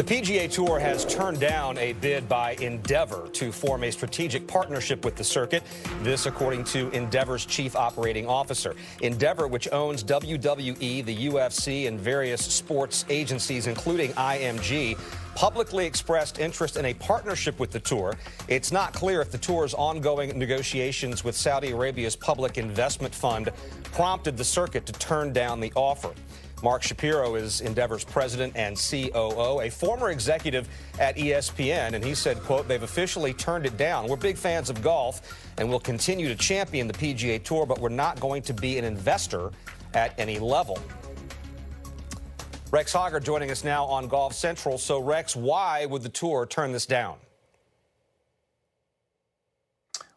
The PGA Tour has turned down a bid by Endeavor to form a strategic partnership with the circuit. This, according to Endeavor's chief operating officer. Endeavor, which owns WWE, the UFC, and various sports agencies, including IMG, publicly expressed interest in a partnership with the Tour. It's not clear if the Tour's ongoing negotiations with Saudi Arabia's public investment fund prompted the circuit to turn down the offer. Mark Shapiro is Endeavor's president and COO, a former executive at ESPN, and he said, quote, "They've officially turned it down. We're big fans of golf and will continue to champion the PGA Tour, but we're not going to be an investor at any level." Rex Hoggard joining us now on Golf Central. So, Rex, why would the Tour turn this down?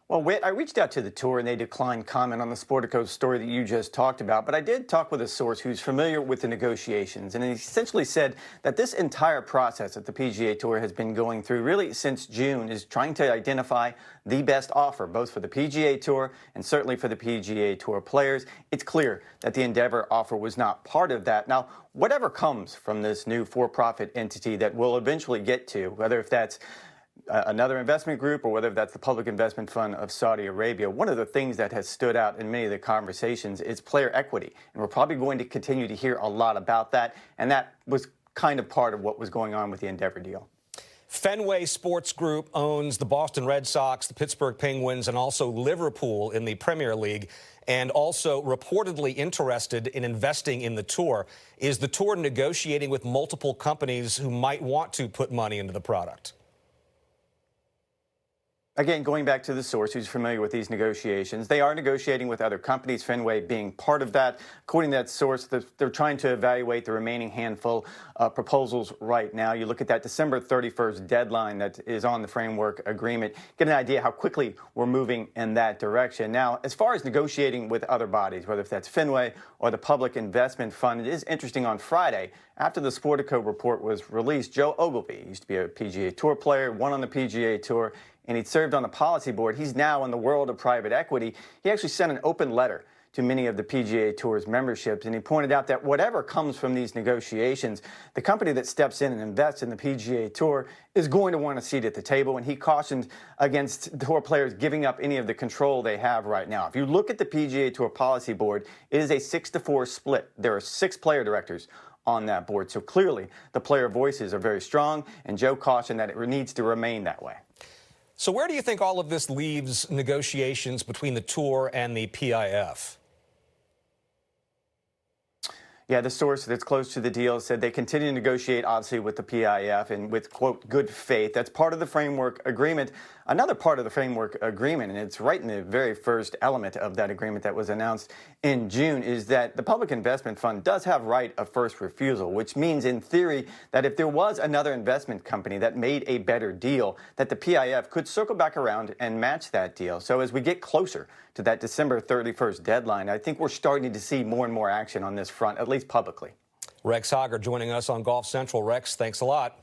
Well, Whit, I reached out to the Tour and they declined comment on the Sportico story that you just talked about, but I did talk with a source who's familiar with the negotiations, and he essentially said that this entire process that the PGA Tour has been going through really since June is trying to identify the best offer, both for the PGA Tour and certainly for the PGA Tour players. It's clear that the Endeavor offer was not part of that. Now, whatever comes from this new for-profit entity that we'll eventually get to, whether if that's another investment group or whether that's the Public Investment Fund of Saudi Arabia, one of the things that has stood out in many of the conversations is player equity. And we're probably going to continue to hear a lot about that. And that was kind of part of what was going on with the Endeavor deal. Fenway Sports Group owns the Boston Red Sox, the Pittsburgh Penguins, and also Liverpool in the Premier League, and also reportedly interested in investing in the Tour. Is the Tour negotiating with multiple companies who might want to put money into the product? Again, going back to the source who's familiar with these negotiations, they are negotiating with other companies, Fenway being part of that. According to that source, they're trying to evaluate the remaining handful of proposals right now. You look at that December 31st deadline that is on the framework agreement, get an idea how quickly we're moving in that direction. Now, as far as negotiating with other bodies, whether if that's Fenway or the Public Investment Fund, it is interesting on Friday, after the Sportico report was released, Joe Ogilvy used to be a PGA Tour player, won on the PGA Tour, and he'd served on the policy board. He's now in the world of private equity. He actually sent an open letter to many of the PGA Tour's memberships, and he pointed out that whatever comes from these negotiations, the company that steps in and invests in the PGA Tour is going to want a seat at the table, and he cautioned against Tour players giving up any of the control they have right now. If you look at the PGA Tour policy board, it is a 6-4 split. There are 6 player directors on that board, so clearly the player voices are very strong, and Joe cautioned that it needs to remain that way. So where do you think all of this leaves negotiations between the Tour and the PIF? Yeah, the source that's close to the deal said they continue to negotiate, obviously, with the PIF and with, quote, good faith. That's part of the framework agreement. Another part of the framework agreement, and it's right in the very first element of that agreement that was announced in June, is that the Public Investment Fund does have right of first refusal, which means, in theory, that if there was another investment company that made a better deal, that the PIF could circle back around and match that deal. So as we get closer to that December 31st deadline, I think we're starting to see more and more action on this front, at least publicly. Rex Hoggard joining us on Golf Central. Rex, thanks a lot.